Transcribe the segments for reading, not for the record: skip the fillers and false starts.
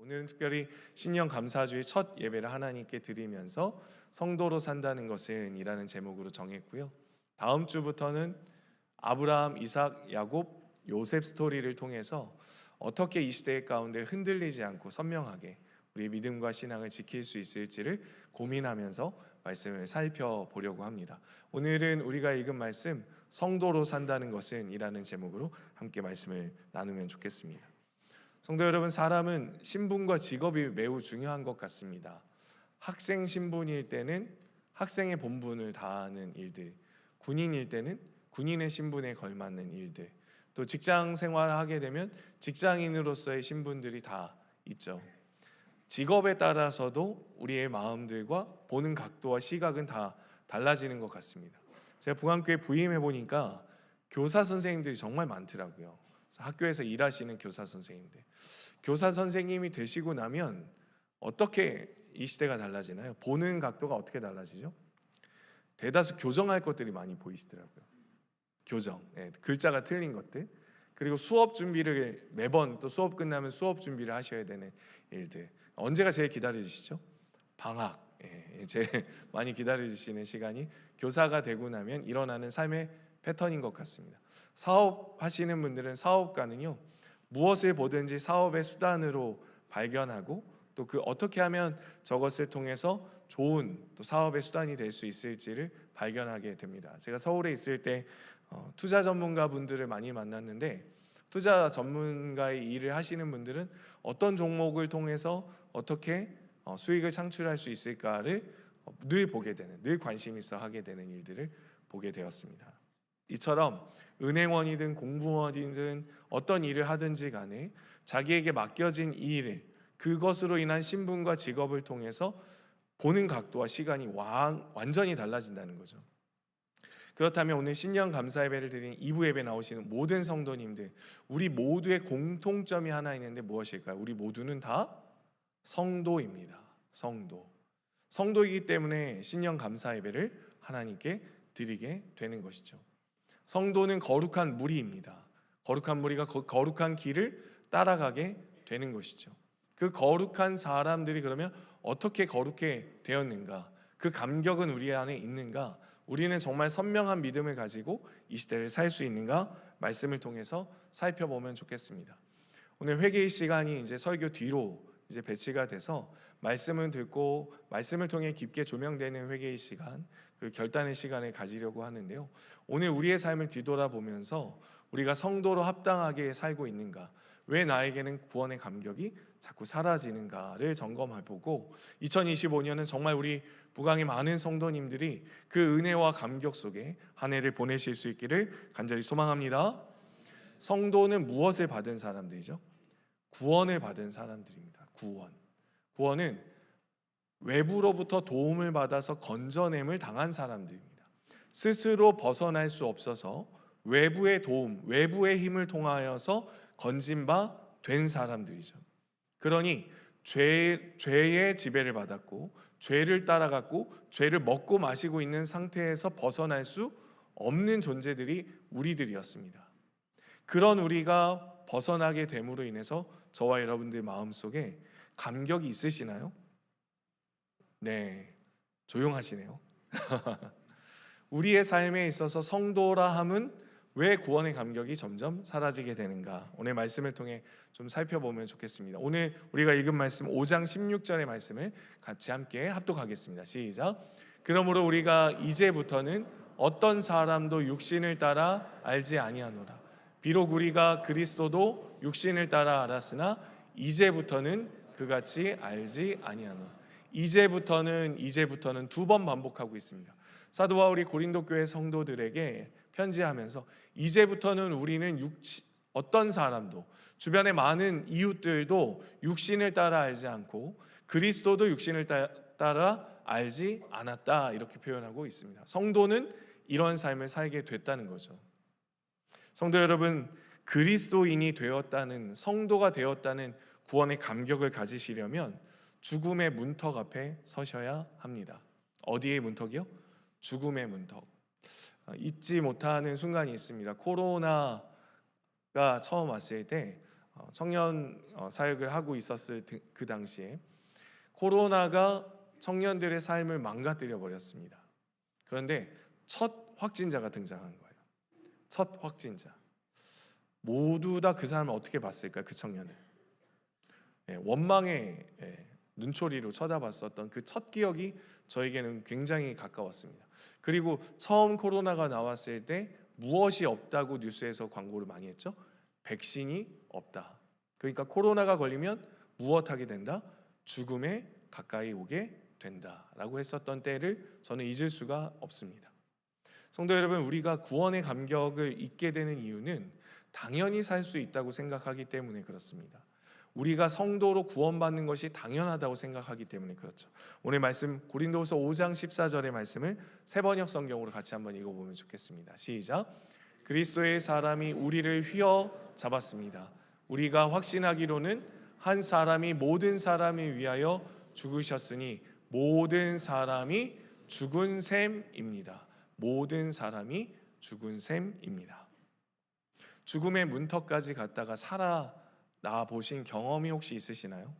오늘은 특별히 신년 감사주의 첫 예배를 하나님께 드리면서 성도로 산다는 것은 이라는 제목으로 정했고요. 다음 주부터는 아브라함, 이삭, 야곱, 요셉 스토리를 통해서 어떻게 이 시대 가운데 흔들리지 않고 선명하게 우리의 믿음과 신앙을 지킬 수 있을지를 고민하면서 말씀을 살펴보려고 합니다. 오늘은 우리가 읽은 말씀 성도로 산다는 것은 이라는 제목으로 함께 말씀을 나누면 좋겠습니다. 성도 여러분, 사람은 신분과 직업이 매우 중요한 것 같습니다. 학생 신분일 때는 학생의 본분을 다하는 일들, 군인일 때는 군인의 신분에 걸맞는 일들, 또 직장 생활을 하게 되면 직장인으로서의 신분들이 다 있죠. 직업에 따라서도 우리의 마음들과 보는 각도와 시각은 다 달라지는 것 같습니다. 제가 북한교회 부임해 보니까 교사 선생님들이 정말 많더라고요. 학교에서 일하시는 교사 선생님들. 교사 선생님이 되시고 나면 어떻게 이 시대가 달라지나요? 보는 각도가 어떻게 달라지죠? 대다수 교정할 것들이 많이 보이시더라고요. 교정, 글자가 틀린 것들. 그리고 수업 준비를 매번 또 수업 끝나면 수업 준비를 하셔야 되는 일들. 언제가 제일 기다려지시죠? 방학. 제일 많이 기다려지시는 시간이 교사가 되고 나면 일어나는 삶의 패턴인 것 같습니다. 사업하시는 분들은 사업가는요, 무엇을 보든지 사업의 수단으로 발견하고 또 그 어떻게 하면 저것을 통해서 좋은 또 사업의 수단이 될 수 있을지를 발견하게 됩니다. 제가 서울에 있을 때 투자 전문가 분들을 많이 만났는데, 투자 전문가의 일을 하시는 분들은 어떤 종목을 통해서 어떻게 수익을 창출할 수 있을까를 늘 보게 되는, 늘 관심 있어 하게 되는 일들을 보게 되었습니다. 이처럼 은행원이든 공무원이든 어떤 일을 하든지 간에 자기에게 맡겨진 이 일을, 그것으로 인한 신분과 직업을 통해서 보는 각도와 시간이 완전히 달라진다는 거죠. 그렇다면 오늘 신년 감사 예배를 드린 2부 예배 나오시는 모든 성도님들, 우리 모두의 공통점이 하나 있는데 무엇일까요? 우리 모두는 다 성도입니다. 성도이기 때문에 신년 감사 예배를 하나님께 드리게 되는 것이죠. 성도는 거룩한 무리입니다. 거룩한 무리가 거룩한 길을 따라가게 되는 것이죠. 그 거룩한 사람들이 그러면 어떻게 거룩해 되었는가? 그 감격은 우리 안에 있는가? 우리는 정말 선명한 믿음을 가지고 이 시대를 살 수 있는가? 말씀을 통해서 살펴보면 좋겠습니다. 오늘 회개의 시간이 이제 설교 뒤로 이제 배치가 돼서 말씀을 듣고 말씀을 통해 깊게 조명되는 회개의 시간, 그 결단의 시간을 가지려고 하는데요. 오늘 우리의 삶을 뒤돌아보면서 우리가 성도로 합당하게 살고 있는가? 왜 나에게는 구원의 감격이 자꾸 사라지는가를 점검해보고 2025년은 정말 우리 북앙의 많은 성도님들이 그 은혜와 감격 속에 한 해를 보내실 수 있기를 간절히 소망합니다. 성도는 무엇을 받은 사람들이죠? 구원을 받은 사람들입니다. 구원은 외부로부터 도움을 받아서 건져냄을 당한 사람들입니다. 스스로 벗어날 수 없어서 외부의 도움, 외부의 힘을 통하여서 건진 바 된 사람들이죠. 그러니 죄의 지배를 받았고 죄를 따라갔고 죄를 먹고 마시고 있는 상태에서 벗어날 수 없는 존재들이 우리들이었습니다. 그런 우리가 벗어나게 됨으로 인해서 저와 여러분들 마음속에 감격이 있으시나요? 네, 조용하시네요. 우리의 삶에 있어서 성도라 함은 왜 구원의 감격이 점점 사라지게 되는가? 오늘 말씀을 통해 좀 살펴보면 좋겠습니다. 오늘 우리가 읽은 말씀 5장 16절의 말씀을 같이 함께 합독하겠습니다. 시작. 그러므로 우리가 이제부터는 어떤 사람도 육신을 따라 알지 아니하노라. 비록 우리가 그리스도도 육신을 따라 알았으나 이제부터는 그같이 알지 아니하노라. 이제부터는 두 번 반복하고 있습니다. 사도 바울이 고린도 교회 성도들에게 편지하면서 이제부터는 우리는 어떤 사람도, 주변의 많은 이웃들도 육신을 따라 알지 않고 그리스도도 육신을 따라 알지 않았다, 이렇게 표현하고 있습니다. 성도는 이런 삶을 살게 됐다는 거죠. 성도 여러분, 그리스도인이 되었다는, 성도가 되었다는 구원의 감격을 가지시려면 죽음의 문턱 앞에 서셔야 합니다. 어디의 문턱이요? 죽음의 문턱. 잊지 못하는 순간이 있습니다. 코로나가 처음 왔을 때 청년 사역을 하고 있었을 그 당시에 코로나가 청년들의 삶을 망가뜨려 버렸습니다. 그런데 첫 확진자가 등장한 거예요. 첫 확진자. 모두 다 그 사람을 어떻게 봤을까요? 그 청년을 원망의 눈초리로 쳐다봤었던 그 첫 기억이 저에게는 굉장히 가까웠습니다. 그리고 처음 코로나가 나왔을 때 무엇이 없다고 뉴스에서 광고를 많이 했죠? 백신이 없다. 그러니까 코로나가 걸리면 무엇하게 된다? 죽음에 가까이 오게 된다라고 했었던 때를 저는 잊을 수가 없습니다. 성도 여러분, 우리가 구원의 감격을 잊게 되는 이유는 당연히 살 수 있다고 생각하기 때문에 그렇습니다. 우리가 성도로 구원받는 것이 당연하다고 생각하기 때문에 그렇죠. 오늘 말씀 고린도후서 5장 14절의 말씀을 새번역 성경으로 같이 한번 읽어보면 좋겠습니다. 시작. 그리스도의 사람이 우리를 휘어 잡았습니다. 우리가 확신하기로는 한 사람이 모든 사람을 위하여 죽으셨으니 모든 사람이 죽은 셈입니다. 모든 사람이 죽은 셈입니다. 죽음의 문턱까지 갔다가 살아나 보신 경험이 혹시 있으시나요?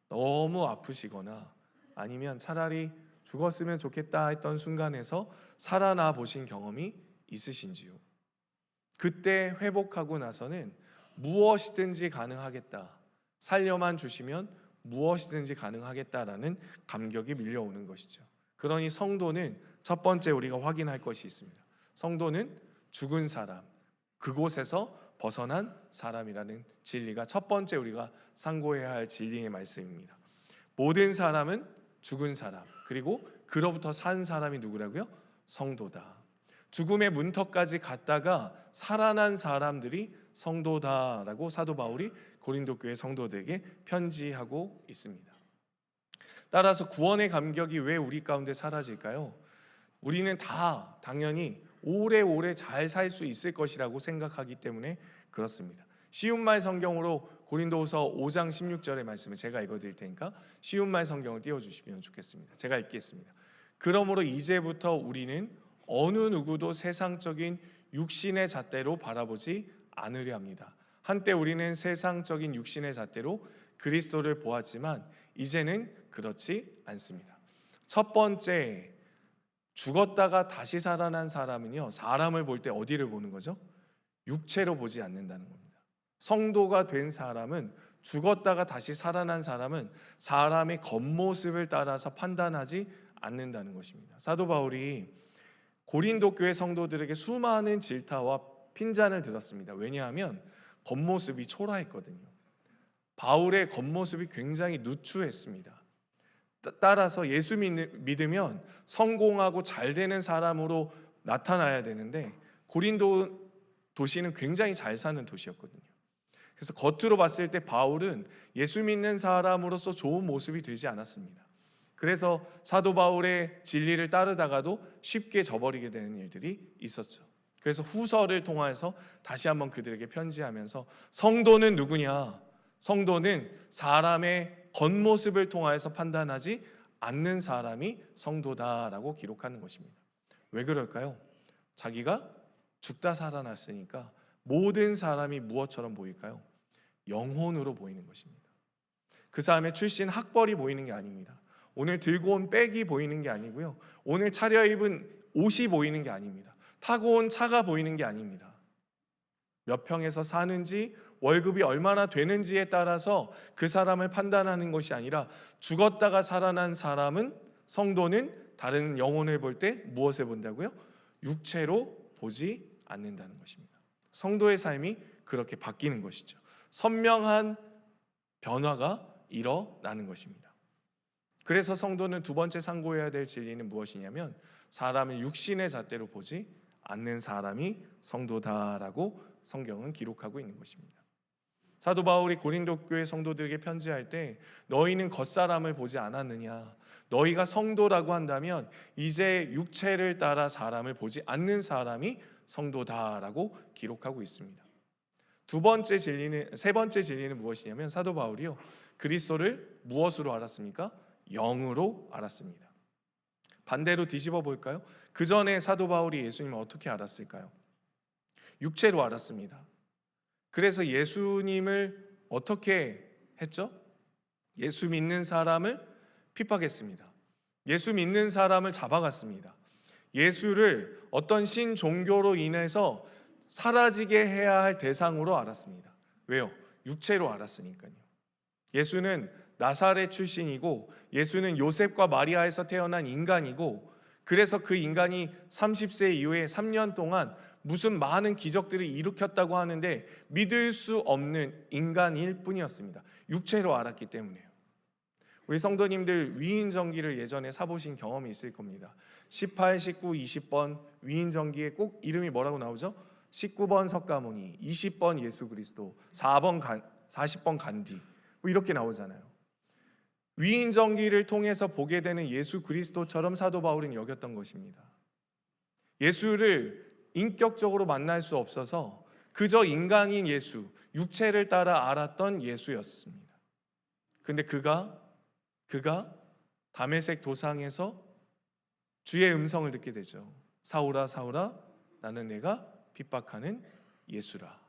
너무 아프시거나 아니면 차라리 죽었으면 좋겠다 했던 순간에서 살아나 보신 경험이 있으신지요? 그때 회복하고 나서는 무엇이든지 가능하겠다, 살려만 주시면 무엇이든지 가능하겠다라는 감격이 밀려오는 것이죠. 그러니 성도는 첫 번째 우리가 확인할 것이 있습니다. 성도는 죽은 사람, 그곳에서 벗어난 사람이라는 진리가 첫 번째 우리가 상고해야 할 진리의 말씀입니다. 모든 사람은 죽은 사람, 그리고 그로부터 산 사람이 누구라고요? 성도다. 죽음의 문턱까지 갔다가 살아난 사람들이 성도다라고 사도 바울이 고린도 교회 성도들에게 편지하고 있습니다. 따라서 구원의 감격이 왜 우리 가운데 사라질까요? 우리는 다 당연히 오래오래 잘 살 수 있을 것이라고 생각하기 때문에 그렇습니다. 쉬운 말 성경으로 고린도후서 5장 16절의 말씀을 제가 읽어드릴 테니까 쉬운 말 성경을 띄워주시면 좋겠습니다. 제가 읽겠습니다. 그러므로 이제부터 우리는 어느 누구도 세상적인 육신의 잣대로 바라보지 않으려 합니다. 한때 우리는 세상적인 육신의 잣대로 그리스도를 보았지만 이제는 그렇지 않습니다. 첫 번째, 죽었다가 다시 살아난 사람은요, 사람을 볼 때 어디를 보는 거죠? 육체로 보지 않는다는 겁니다. 성도가 된 사람은, 죽었다가 다시 살아난 사람은 사람의 겉모습을 따라서 판단하지 않는다는 것입니다. 사도 바울이 고린도 교회 성도들에게 수많은 질타와 핀잔을 들었습니다. 왜냐하면 겉모습이 초라했거든요. 바울의 겉모습이 굉장히 누추했습니다. 따라서 예수 믿으면 성공하고 잘 되는 사람으로 나타나야 되는데 고린도 도시는 굉장히 잘 사는 도시였거든요. 그래서 겉으로 봤을 때 바울은 예수 믿는 사람으로서 좋은 모습이 되지 않았습니다. 그래서 사도 바울의 진리를 따르다가도 쉽게 저버리게 되는 일들이 있었죠. 그래서 후서를 통해서 다시 한번 그들에게 편지하면서 성도는 누구냐? 성도는 사람의 겉모습을 통하여서 판단하지 않는 사람이 성도다라고 기록하는 것입니다. 왜 그럴까요? 자기가 죽다 살아났으니까 모든 사람이 무엇처럼 보일까요? 영혼으로 보이는 것입니다. 그 사람의 출신 학벌이 보이는 게 아닙니다. 오늘 들고 온 백이 보이는 게 아니고요. 오늘 차려입은 옷이 보이는 게 아닙니다. 타고 온 차가 보이는 게 아닙니다. 몇 평에서 사는지 월급이 얼마나 되는지에 따라서 그 사람을 판단하는 것이 아니라 죽었다가 살아난 사람은, 성도는 다른 영혼을 볼 때 무엇을 본다고요? 육체로 보지 않는다는 것입니다. 성도의 삶이 그렇게 바뀌는 것이죠. 선명한 변화가 일어나는 것입니다. 그래서 성도는 두 번째 상고해야 될 진리는 무엇이냐면 사람을 육신의 잣대로 보지 않는 사람이 성도다라고 성경은 기록하고 있는 것입니다. 사도 바울이 고린도 교회 성도들에게 편지할 때 너희는 겉사람을 보지 않았느냐, 너희가 성도라고 한다면 이제 육체를 따라 사람을 보지 않는 사람이 성도다라고 기록하고 있습니다. 세 번째 진리는 무엇이냐면 사도 바울이요, 그리스도를 무엇으로 알았습니까? 영으로 알았습니다. 반대로 뒤집어 볼까요? 그 전에 사도 바울이 예수님을 어떻게 알았을까요? 육체로 알았습니다. 그래서 예수님을 어떻게 했죠? 예수 믿는 사람을 핍박했습니다. 예수 믿는 사람을 잡아갔습니다. 예수를 어떤 신 종교로 인해서 사라지게 해야 할 대상으로 알았습니다. 왜요? 육체로 알았으니까요. 예수는 나사렛 출신이고 예수는 요셉과 마리아에서 태어난 인간이고, 그래서 그 인간이 30세 이후에 3년 동안 무슨 많은 기적들을 일으켰다고 하는데 믿을 수 없는 인간일 뿐이었습니다. 육체로 알았기 때문에요. 우리 성도님들 위인전기를 예전에 사보신 경험이 있을 겁니다. 18, 19, 20번 위인전기에 꼭 이름이 뭐라고 나오죠? 19번 석가모니, 20번 예수 그리스도, 40번 간디, 뭐 이렇게 나오잖아요. 위인전기를 통해서 보게 되는 예수 그리스도처럼 사도 바울은 여겼던 것입니다. 예수를 인격적으로 만날 수 없어서 그저 인간인 예수, 육체를 따라 알았던 예수였습니다. 근데 그가 다메섹 도상에서 주의 음성을 듣게 되죠. 사울아 사울아 나는 내가 핍박하는 예수라.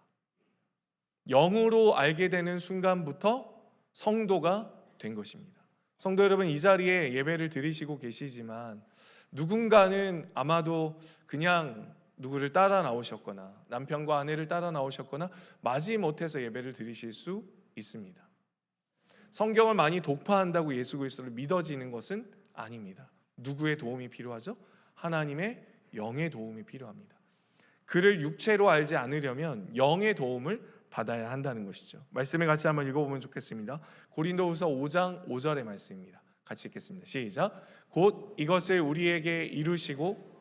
영으로 알게 되는 순간부터 성도가 된 것입니다. 성도 여러분, 이 자리에 예배를 드리시고 계시지만 누군가는 아마도 그냥 누구를 따라 나오셨거나 남편과 아내를 따라 나오셨거나 마지못해서 예배를 드리실 수 있습니다. 성경을 많이 독파한다고 예수 그리스도를 믿어지는 것은 아닙니다. 누구의 도움이 필요하죠? 하나님의 영의 도움이 필요합니다. 그를 육체로 알지 않으려면 영의 도움을 받아야 한다는 것이죠. 말씀을 같이 한번 읽어보면 좋겠습니다. 고린도후서 5장 5절의 말씀입니다. 같이 읽겠습니다. 시작. 곧 이것을 우리에게 이루시고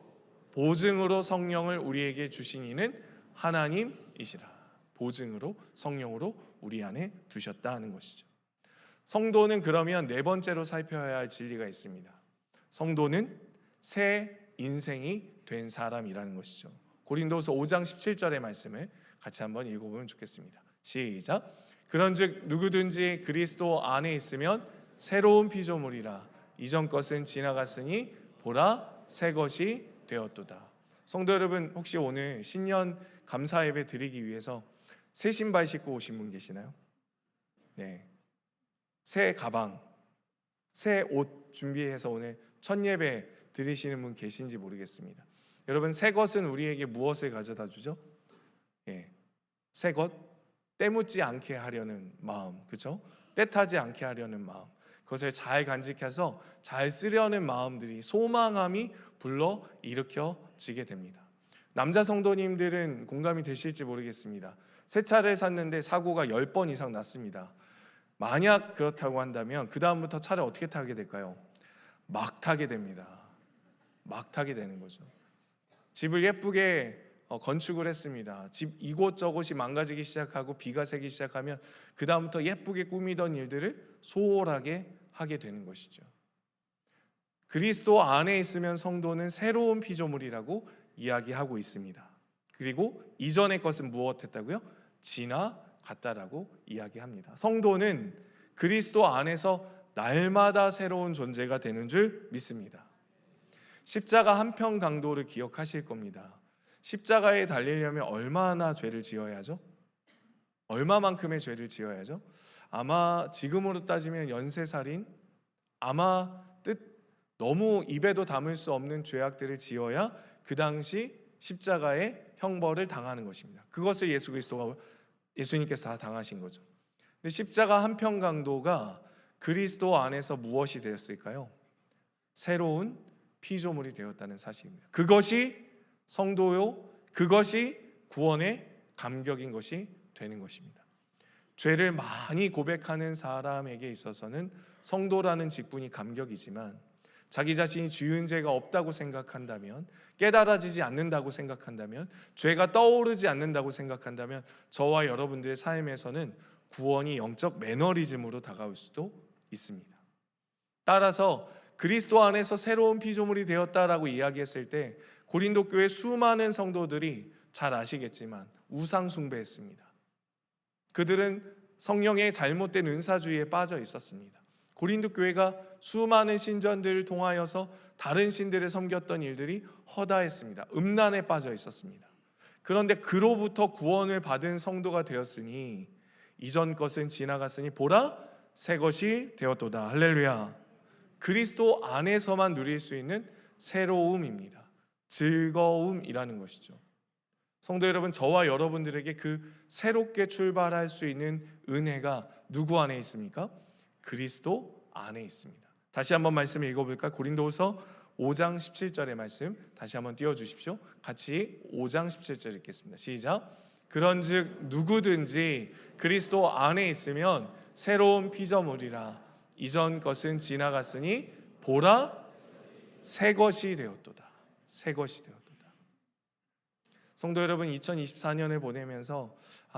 보증으로 성령을 우리에게 주신 이는 하나님이시라. 보증으로 성령으로 우리 안에 두셨다 하는 것이죠. 성도는 그러면 네 번째로 살펴야 할 진리가 있습니다. 성도는 새 인생이 된 사람이라는 것이죠. 고린도서 5장 17절의 말씀을 같이 한번 읽어보면 좋겠습니다. 시작. 그런즉 누구든지 그리스도 안에 있으면 새로운 피조물이라. 이전 것은 지나갔으니 보라 새 것이 되었도다. 성도 여러분, 혹시 오늘 신년 감사 예배 드리기 위해서 새 신발 신고 오신 분 계시나요? 네. 새 가방, 새 옷 준비해서 오늘 첫 예배 드리시는 분 계신지 모르겠습니다. 여러분, 새 것은 우리에게 무엇을 가져다 주죠? 새 것, 때묻지 않게 하려는 마음, 그렇죠? 때타지 않게 하려는 마음, 그것을 잘 간직해서 잘 쓰려는 마음들이, 소망함이 불러 일으켜지게 됩니다. 남자 성도님들은 공감이 되실지 모르겠습니다. 새 차를 샀는데 사고가 10번 이상 났습니다. 만약 그렇다고 한다면 그 다음부터 차를 어떻게 타게 될까요? 막 타게 됩니다. 막 타게 되는 거죠. 집을 예쁘게 건축을 했습니다. 집 이곳저곳이 망가지기 시작하고 비가 새기 시작하면 그 다음부터 예쁘게 꾸미던 일들을 소홀하게 하게 되는 것이죠. 그리스도 안에 있으면 성도는 새로운 피조물이라고 이야기하고 있습니다. 그리고 이전의 것은 무엇했다고요? 지나갔다라고 이야기합니다. 성도는 그리스도 안에서 날마다 새로운 존재가 되는 줄 믿습니다. 십자가 한편 강도를 기억하실 겁니다. 십자가에 달리려면 얼마나 죄를 지어야죠? 얼마만큼의 죄를 지어야죠? 아마 지금으로 따지면 연쇄살인, 아마 너무 입에도 담을 수 없는 죄악들을 지어야 그 당시 십자가의 형벌을 당하는 것입니다. 그것을 예수님께서 다 당하신 거죠. 근데 십자가 한편 강도가 그리스도 안에서 무엇이 되었을까요? 새로운 피조물이 되었다는 사실입니다. 그것이 성도요, 그것이 구원의 감격인 것이 되는 것입니다. 죄를 많이 고백하는 사람에게 있어서는 성도라는 직분이 감격이지만, 자기 자신이 지은 죄가 없다고 생각한다면, 깨달아지지 않는다고 생각한다면, 죄가 떠오르지 않는다고 생각한다면 저와 여러분들의 삶에서는 구원이 영적 매너리즘으로 다가올 수도 있습니다. 따라서 그리스도 안에서 새로운 피조물이 되었다라고 이야기했을 때 고린도 교회 수많은 성도들이 잘 아시겠지만 우상 숭배했습니다. 그들은 성령의 잘못된 은사주의에 빠져 있었습니다. 고린도 교회가 수많은 신전들을 통하여서 다른 신들을 섬겼던 일들이 허다했습니다. 음란에 빠져 있었습니다. 그런데 그로부터 구원을 받은 성도가 되었으니 이전 것은 지나갔으니 보라 새 것이 되었도다. 할렐루야. 그리스도 안에서만 누릴 수 있는 새로움입니다. 즐거움이라는 것이죠. 성도 여러분, 저와 여러분들에게 그 새롭게 출발할 수 있는 은혜가 누구 안에 있습니까? 그리스도 안에 있습니다. 다시 한번 말씀을 읽어볼까? 고린도후서 5장 17절의 말씀 다시 한번 띄워주십시오. 같이 5장 17절 읽겠습니다. 시작. 그런즉 누구든지 그리스도 안에 있으면 새로운 피조물이라. 이전 것은 지나갔으니 보라 새 것이 되었도다. 새 것이 되었도다. 성도 여러분, 2024년을 보내면서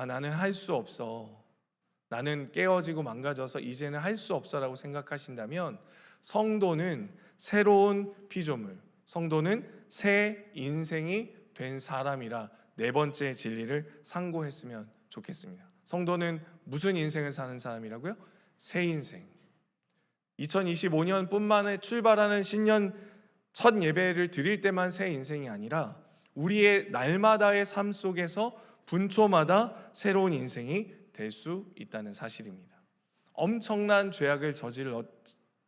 나는 할 수 없어, 나는 깨어지고 망가져서 이제는 할 수 없어라고 생각하신다면 성도는 새로운 피조물, 성도는 새 인생이 된 사람이라 네 번째 진리를 상고했으면 좋겠습니다. 성도는 무슨 인생을 사는 사람이라고요? 새 인생. 2025년 뿐만에 출발하는 신년 첫 예배를 드릴 때만 새 인생이 아니라 우리의 날마다의 삶 속에서 분초마다 새로운 인생이 될 수 있다는 사실입니다. 엄청난 죄악을 저질렀다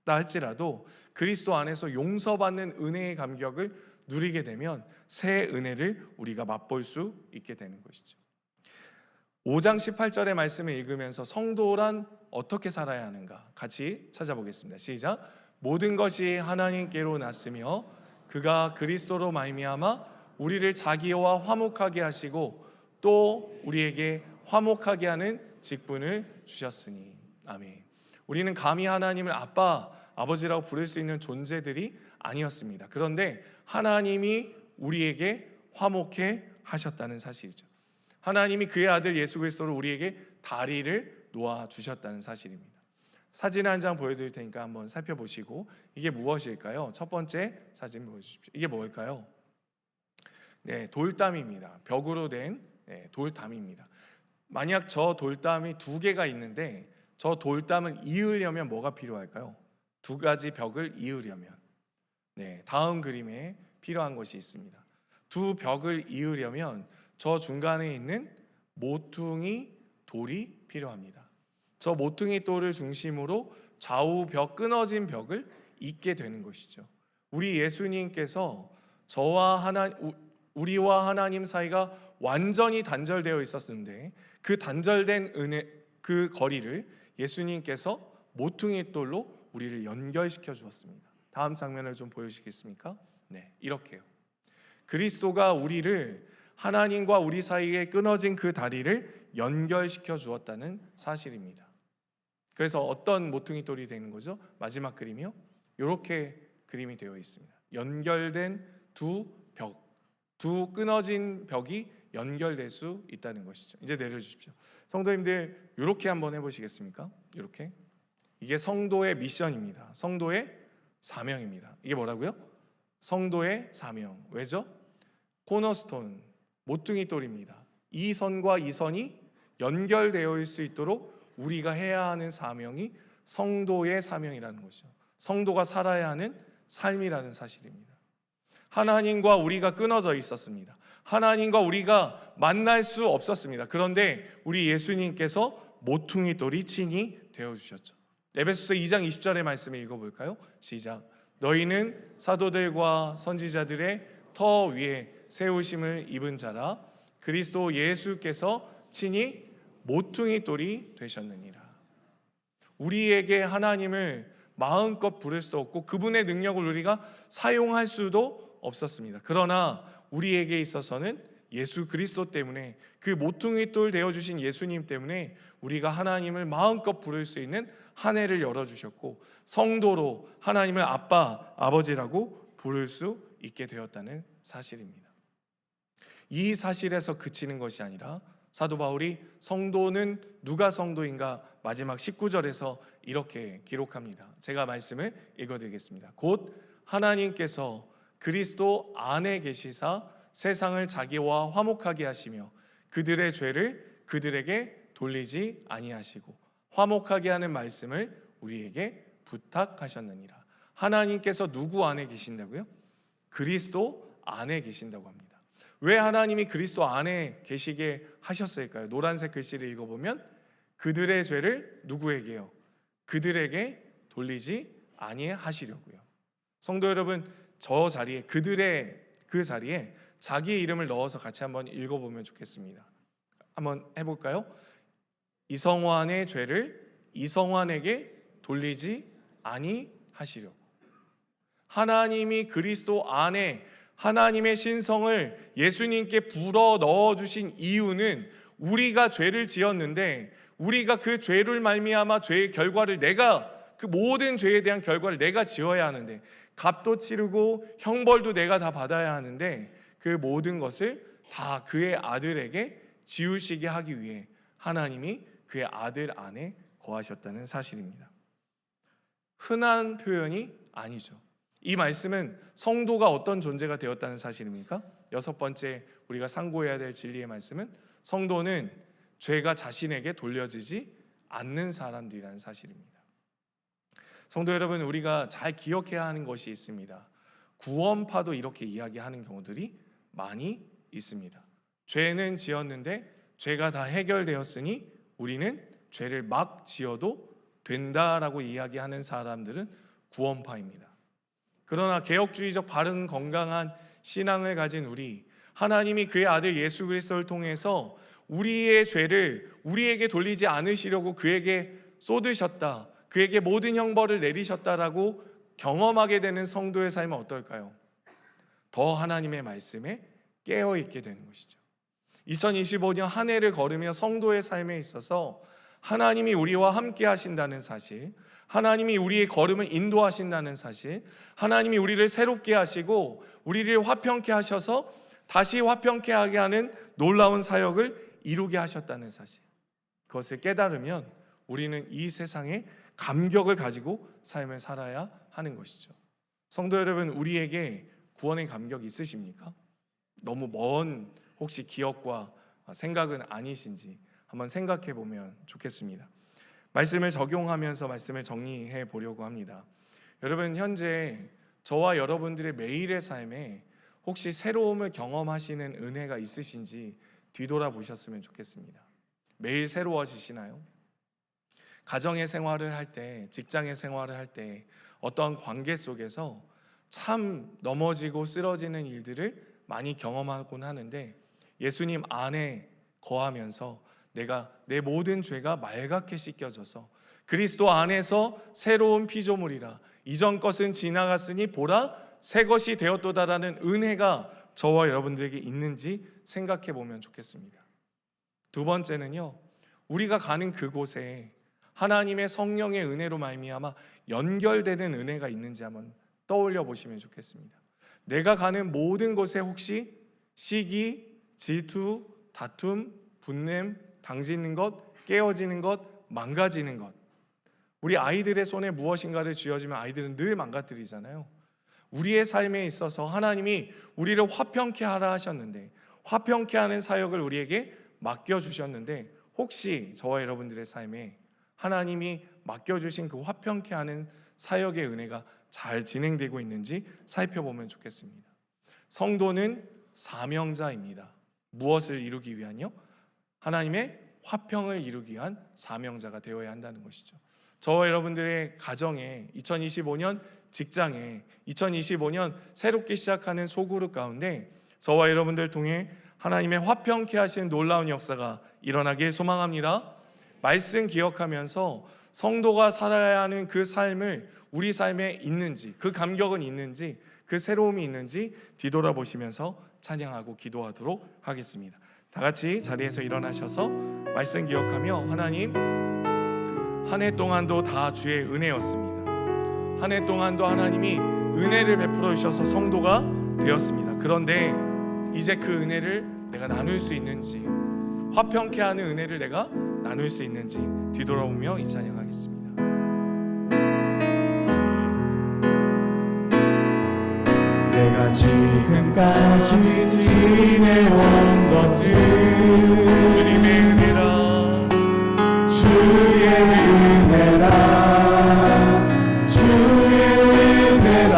할지라도 그리스도 안에서 용서받는 은혜의 감격을 누리게 되면 새 은혜를 우리가 맛볼 수 있게 되는 것이죠. 5장 18절의 말씀을 읽으면서 성도란 어떻게 살아야 하는가 같이 찾아보겠습니다. 시작. 모든 것이 하나님께로 났으며 그가 그리스도로 말미암아 우리를 자기와 화목하게 하시고 또 우리에게 화목하게 하는 직분을 주셨으니. 아멘. 우리는 감히 하나님을 아빠, 아버지라고 부를 수 있는 존재들이 아니었습니다. 그런데 하나님이 우리에게 화목해 하셨다는 사실이죠. 하나님이 그의 아들 예수 그리스도를 우리에게 다리를 놓아 주셨다는 사실입니다. 사진 한 장 보여드릴 테니까 한번 살펴보시고 이게 무엇일까요? 첫 번째 사진 보여주십시오. 이게 뭘까요? 네, 돌담입니다. 벽으로 된 돌담입니다. 만약 저 돌담이 두 개가 있는데 저 돌담을 이으려면 뭐가 필요할까요? 두 가지 벽을 이으려면 다음 그림에 필요한 것이 있습니다. 두 벽을 이으려면 저 중간에 있는 모퉁이 돌이 필요합니다. 저 모퉁이 돌을 중심으로 좌우 벽, 끊어진 벽을 잇게 되는 것이죠. 우리 예수님께서 우리와 하나님 사이가 완전히 단절되어 있었는데 그 단절된 그 거리를 예수님께서 모퉁이 돌로 우리를 연결시켜 주었습니다. 다음 장면을 좀 보여주시겠습니까? 네, 이렇게요. 그리스도가 우리를 하나님과 우리 사이에 끊어진 그 다리를 연결시켜 주었다는 사실입니다. 그래서 어떤 모퉁이 돌이 되는 거죠? 마지막 그림이요. 이렇게 그림이 되어 있습니다. 연결된 두 벽, 두 끊어진 벽이 연결될 수 있다는 것이죠. 이제 내려주십시오. 성도님들 이렇게 한번 해보시겠습니까? 이렇게. 이게 성도의 미션입니다. 성도의 사명입니다. 이게 뭐라고요? 성도의 사명. 왜죠? 코너스톤, 모퉁이 돌입니다. 이 선과 이 선이 연결되어 있을 수 있도록 우리가 해야 하는 사명이 성도의 사명이라는 것이죠. 성도가 살아야 하는 삶이라는 사실입니다. 하나님과 우리가 끊어져 있었습니다. 하나님과 우리가 만날 수 없었습니다. 그런데 우리 예수님께서 모퉁이 돌이 친히 되어주셨죠. 에베소서 2장 20절의 말씀을 읽어볼까요? 시작. 너희는 사도들과 선지자들의 터 위에 세우심을 입은 자라 그리스도 예수께서 친히 모퉁이 돌이 되셨느니라. 우리에게 하나님을 마음껏 부를 수도 없고 그분의 능력을 우리가 사용할 수도 없었습니다. 그러나 우리에게 있어서는 예수 그리스도 때문에 그 모퉁이 돌 되어주신 예수님 때문에 우리가 하나님을 마음껏 부를 수 있는 한 해를 열어주셨고 성도로 하나님을 아빠, 아버지라고 부를 수 있게 되었다는 사실입니다. 이 사실에서 그치는 것이 아니라 사도 바울이 성도는 누가 성도인가 마지막 19절에서 이렇게 기록합니다. 제가 말씀을 읽어드리겠습니다. 곧 하나님께서 그리스도 안에 계시사 세상을 자기와 화목하게 하시며 그들의 죄를 그들에게 돌리지 아니하시고 화목하게 하는 말씀을 우리에게 부탁하셨느니라. 하나님께서 누구 안에 계신다고요? 그리스도 안에 계신다고 합니다. 왜 하나님이 그리스도 안에 계시게 하셨을까요? 노란색 글씨를 읽어보면 그들의 죄를 누구에게요? 그들에게 돌리지 아니하시려고요. 성도 여러분, 저 자리에 그 자리에 자기의 이름을 넣어서 같이 한번 읽어보면 좋겠습니다. 한번 해볼까요? 이성환의 죄를 이성환에게 돌리지 아니하시려고. 하나님이 그리스도 안에 하나님의 신성을 예수님께 불어 넣어주신 이유는 우리가 죄를 지었는데 우리가 그 죄를 말미암아 죄의 결과를 그 모든 죄에 대한 결과를 내가 지어야 하는데, 값도 치르고 형벌도 내가 다 받아야 하는데, 그 모든 것을 다 그의 아들에게 지우시게 하기 위해 하나님이 그의 아들 안에 거하셨다는 사실입니다. 흔한 표현이 아니죠. 이 말씀은 성도가 어떤 존재가 되었다는 사실입니까? 6번째 우리가 상고해야 될 진리의 말씀은 성도는 죄가 자신에게 돌려지지 않는 사람들이라는 사실입니다. 성도 여러분, 우리가 잘 기억해야 하는 것이 있습니다. 구원파도 이렇게 이야기하는 경우들이 많이 있습니다. 죄는 지었는데 죄가 다 해결되었으니 우리는 죄를 막 지어도 된다라고 이야기하는 사람들은 구원파입니다. 그러나 개혁주의적 바른 건강한 신앙을 가진 우리, 하나님이 그의 아들 예수 그리스도를 통해서 우리의 죄를 우리에게 돌리지 않으시려고 그에게 쏟으셨다, 그에게 모든 형벌을 내리셨다라고 경험하게 되는 성도의 삶은 어떨까요? 더 하나님의 말씀에 깨어있게 되는 것이죠. 2025년 한 해를 걸으며 성도의 삶에 있어서 하나님이 우리와 함께 하신다는 사실, 하나님이 우리의 걸음을 인도하신다는 사실, 하나님이 우리를 새롭게 하시고 우리를 화평케 하셔서 다시 화평케 하게 하는 놀라운 사역을 이루게 하셨다는 사실, 그것을 깨달으면 우리는 이 세상에 감격을 가지고 삶을 살아야 하는 것이죠. 성도 여러분, 우리에게 구원의 감격이 있으십니까? 너무 먼 혹시 기억과 생각은 아니신지 한번 생각해 보면 좋겠습니다. 말씀을 적용하면서 말씀을 정리해 보려고 합니다. 여러분, 현재 저와 여러분들의 매일의 삶에 혹시 새로움을 경험하시는 은혜가 있으신지 뒤돌아보셨으면 좋겠습니다. 매일 새로워지시나요? 가정의 생활을 할 때, 직장의 생활을 할 때 어떤 관계 속에서 참 넘어지고 쓰러지는 일들을 많이 경험하곤 하는데, 예수님 안에 거하면서 내 모든 죄가 맑게 씻겨져서 그리스도 안에서 새로운 피조물이라, 이전 것은 지나갔으니 보라 새 것이 되었도다라는 은혜가 저와 여러분들에게 있는지 생각해 보면 좋겠습니다. 두 번째는요, 우리가 가는 그곳에 하나님의 성령의 은혜로 말미암아 연결되는 은혜가 있는지 한번 떠올려 보시면 좋겠습니다. 내가 가는 모든 곳에 혹시 시기, 질투, 다툼, 분냄, 당지는 것, 깨어지는 것, 망가지는 것, 우리 아이들의 손에 무엇인가를 쥐어주면 아이들은 늘 망가뜨리잖아요. 우리의 삶에 있어서 하나님이 우리를 화평케 하라 하셨는데, 화평케 하는 사역을 우리에게 맡겨주셨는데, 혹시 저와 여러분들의 삶에 하나님이 맡겨주신 그 화평케 하는 사역의 은혜가 잘 진행되고 있는지 살펴보면 좋겠습니다. 성도는 사명자입니다. 무엇을 이루기 위한요? 하나님의 화평을 이루기 위한 사명자가 되어야 한다는 것이죠. 저와 여러분들의 가정에, 2025년 직장에, 2025년 새롭게 시작하는 소그룹 가운데 저와 여러분들 통해 하나님의 화평케 하시는 놀라운 역사가 일어나길 소망합니다. 말씀 기억하면서 성도가 살아야 하는 그 삶을 우리 삶에 있는지, 그 감격은 있는지, 그 새로움이 있는지 뒤돌아보시면서 찬양하고 기도하도록 하겠습니다. 다 같이 자리에서 일어나셔서 말씀 기억하며, 하나님, 한 해 동안도 다 주의 은혜였습니다. 한 해 동안도 하나님이 은혜를 베풀어 주셔서 성도가 되었습니다. 그런데 이제 그 은혜를 내가 나눌 수 있는지, 화평케 하는 은혜를 내가 나눌 수 있는지 뒤돌아보며 이 찬양하겠습니다. 내가 지금까지 지내온 것은 주님의 은혜라, 주의 은혜라, 주의 은혜라.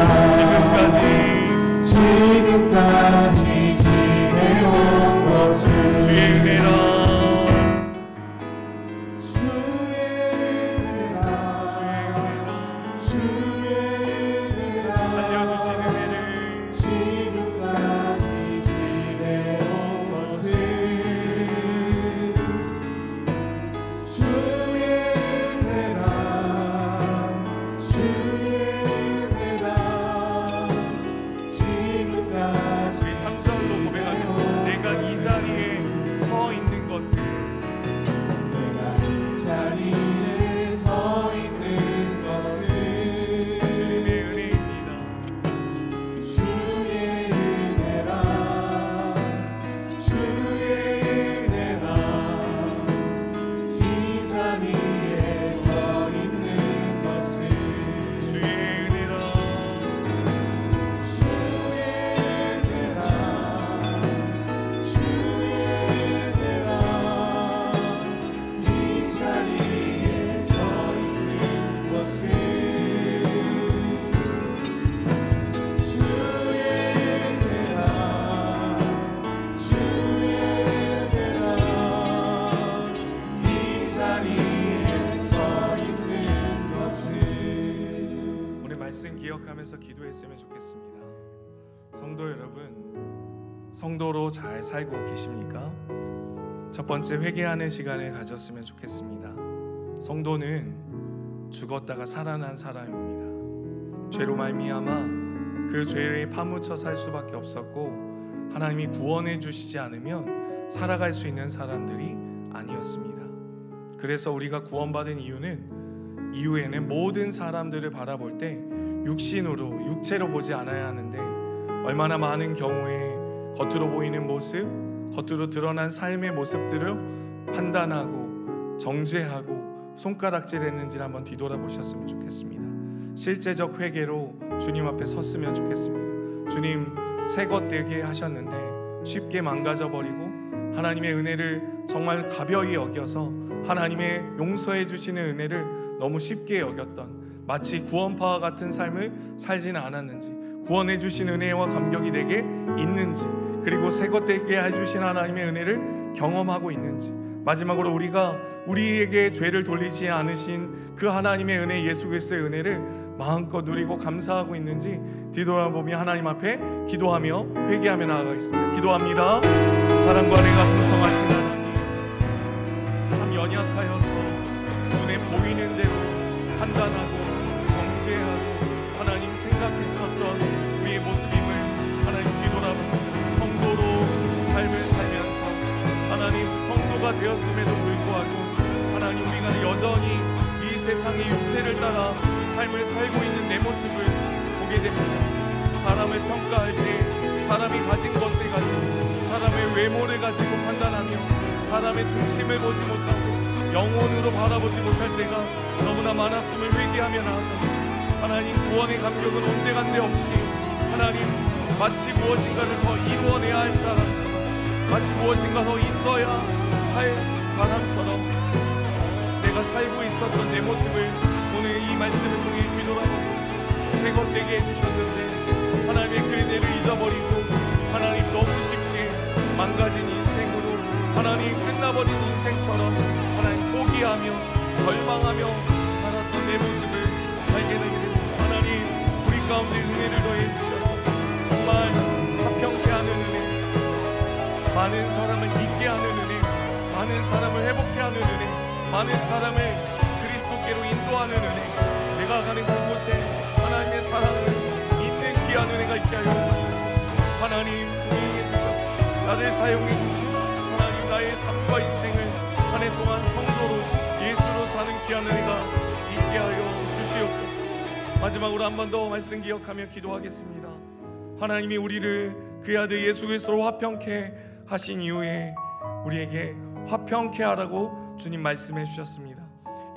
지금까지 지내온 것은 주의 은혜라, 주의 기억하면서 기도했으면 좋겠습니다. 성도 여러분, 성도로 잘 살고 계십니까? 첫 번째 회개하는 시간을 가졌으면 좋겠습니다. 성도는 죽었다가 살아난 사람입니다. 죄로 말미암아 그 죄에 파묻혀 살 수밖에 없었고 하나님이 구원해 주시지 않으면 살아갈 수 있는 사람들이 아니었습니다. 그래서 우리가 구원받은 이후에는 모든 사람들을 바라볼 때 육신으로, 육체로 보지 않아야 하는데 얼마나 많은 경우에 겉으로 보이는 모습, 겉으로 드러난 삶의 모습들을 판단하고 정죄하고 손가락질했는지를 한번 뒤돌아보셨으면 좋겠습니다. 실제적 회개로 주님 앞에 섰으면 좋겠습니다. 주님, 새 것 되게 하셨는데 쉽게 망가져버리고 하나님의 은혜를 정말 가벼이 여겨서 하나님의 용서해 주시는 은혜를 너무 쉽게 여겼던, 마치 구원파와 같은 삶을 살지는 않았는지, 구원해 주신 은혜와 감격이 내게 있는지, 그리고 새것 되게 해주신 하나님의 은혜를 경험하고 있는지, 마지막으로 우리가 우리에게 죄를 돌리지 않으신 그 하나님의 은혜, 예수 그리스도의 은혜를 마음껏 누리고 감사하고 있는지 뒤돌아보며 하나님 앞에 기도하며 회개하며 나아가겠습니다. 기도합니다. 사랑과 은혜가 풍성하신 하나님, 참 연약하여서 눈에 보이는 대로 판단하고 정죄하고 하나님 생각했었던 우리의 모습임을 하나님 뒤돌아봅니다. 성도로 삶을 살면서 하나님 성도가 되었음에도 불구하고 하나님 우리가 여전히 이 세상의 육체를 따라 삶을 살고 있는 내 모습을 보게 됩니다. 사람을 평가할 때 사람이 가진 것을 가지고 사람의 외모를 가지고 판단하며 사람의 중심을 보지 못하고 영혼으로 바라보지 못할 때가 너무나 많았음을 회개하며 나아갑니다. 하나님, 구원의 감격은 온데간데 없이 하나님 마치 무엇인가를 더 이루어내야 할 사람처럼, 마치 무엇인가 더 있어야 할 사람처럼 내가 살고 있었던 내 모습을 오늘 이 말씀을 통해 뒤돌아보고 새것 되게 해주셨는데 하나님의 그 은혜를 잊어버리고 하나님 너무 쉽게 망가진 인생으로 하나님 끝나버린 인생처럼 하나님 포기하며 절망하며 살았던 내 모습을 알게 되게 됩니다. 하나님, 우리 가운데 은혜를 더해 주셔서 정말 화평케 하는 은혜, 많은 사람을 잊게 하는 은혜, 많은 사람을 회복케 하는 은혜, 많은 사람을 그리스도께로 인도하는 은혜, 내가 가는 그곳에 하나님의 사랑을 있는 귀한 은혜가 있게 하여 주시옵소서. 하나님, 동행해 주셔서 나를 사용해 주시고 하나님, 나의 삶과 인생을 한 해 동안 성도로 예수로 사는 귀한 은혜가 있게 하여 주시옵소서. 마지막으로 한 번 더 말씀 기억하며 기도하겠습니다. 하나님이 우리를 그의 아들 예수 그리스도로 화평케 하신 이후에 우리에게 화평케 하라고 주님 말씀해 주셨습니다.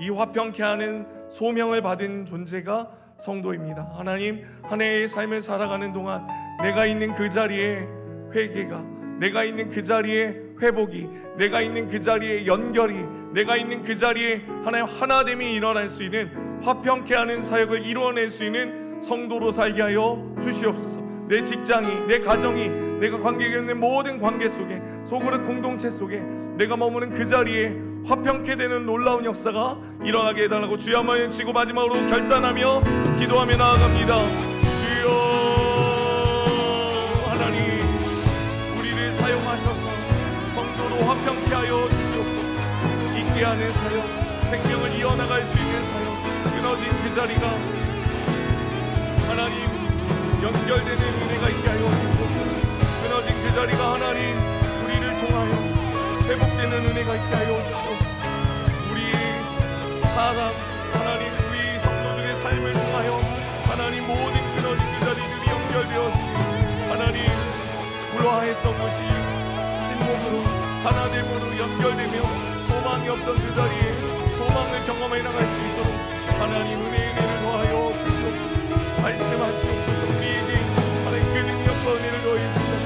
이 화평케 하는 소명을 받은 존재가 성도입니다. 하나님, 한 해의 삶을 살아가는 동안 내가 있는 그 자리에 회개가, 내가 있는 그 자리에 회복이, 내가 있는 그 자리에 연결이, 내가 있는 그 자리에 하나님 하나됨이 일어날 수 있는 화평케 하는 사역을 이루어낼 수 있는 성도로 살게 하여 주시옵소서. 내 직장이, 내 가정이, 내가 관계가 있는 모든 관계 속에, 소그룹 공동체 속에 내가 머무는 그 자리에 화평케 되는 놀라운 역사가 일어나게 해달라고 주여 한번 외치고 마지막으로 결단하며 기도하며 나아갑니다. 주여, 하나님, 우리를 사용하셔서 성도로 화평케 하여 주시옵소서. 있게 하는 사역, 생명을 이어나갈 수 있는 사역, 끊어진 그 자리가 하나님 연결되는 은혜가 있게 하여 주시옵소서. 끊어진 그 자리가 하나님 우리를 통하여 회복되는 은혜가 있게 하여 주시옵소서. 우리 사람, 하나님 우리 성도들의 삶을 통하여 하나님 모든 끊어진 그 자리들이 연결되었습니다. 하나님 불화했던 것이 신목으로 하나됨으로 연결되며 소망이 없던 그 자리에 소망을 경험해 나갈 수 있도록 하나님 은혜를 더하여 주시옵소서. 말씀하시옵소서. 우리에게 하나님 그 능력과 은혜를 더해 주셔서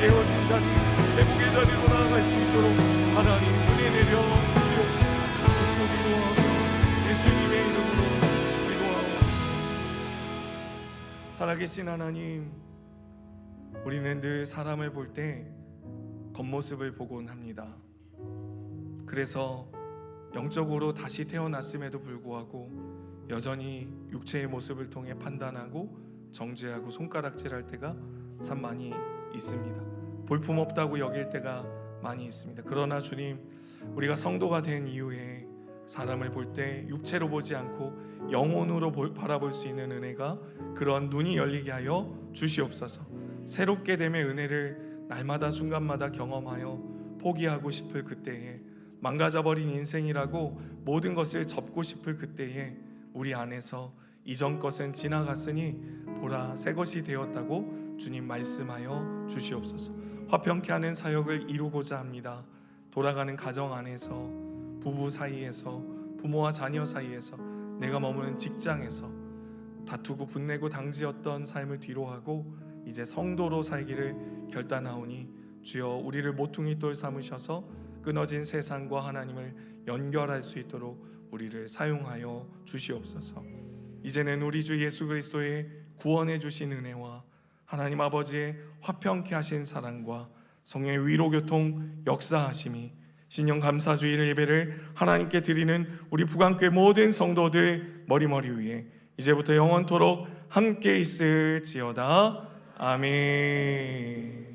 깨어진 자리, 회복의 자리로 나아갈 수 있도록 하나님 은혜 내려 주시옵소서. 기도하며 예수님의 이름으로 기도하옵소서. 살아계신 하나님, 우리는 늘 사람을 볼 때 겉모습을 보곤 합니다. 그래서 영적으로 다시 태어났음에도 불구하고 여전히 육체의 모습을 통해 판단하고 정죄하고 손가락질할 때가 참 많이 있습니다. 볼품없다고 여길 때가 많이 있습니다. 그러나 주님, 우리가 성도가 된 이후에 사람을 볼 때 육체로 보지 않고 영혼으로 바라볼 수 있는 은혜가, 그런 눈이 열리게 하여 주시옵소서. 새롭게 됨의 은혜를 날마다 순간마다 경험하여 포기하고 싶을 그때에, 망가져버린 인생이라고 모든 것을 접고 싶을 그때에 우리 안에서 이전 것은 지나갔으니 보라 새 것이 되었다고 주님 말씀하여 주시옵소서. 화평케 하는 사역을 이루고자 합니다. 돌아가는 가정 안에서, 부부 사이에서, 부모와 자녀 사이에서, 내가 머무는 직장에서 다투고 분내고 당지었던 삶을 뒤로하고 이제 성도로 살기를 결단하오니 주여 우리를 모퉁이 돌 삼으셔서 끊어진 세상과 하나님을 연결할 수 있도록 우리를 사용하여 주시옵소서. 이제는 우리 주 예수 그리스도의 구원해 주신 은혜와 하나님 아버지의 화평케 하신 사랑과 성령의 위로교통 역사하심이 신령 감사주일 예배를 하나님께 드리는 우리 북한교회 모든 성도들 머리머리 위에 이제부터 영원토록 함께 있을지어다. 아멘.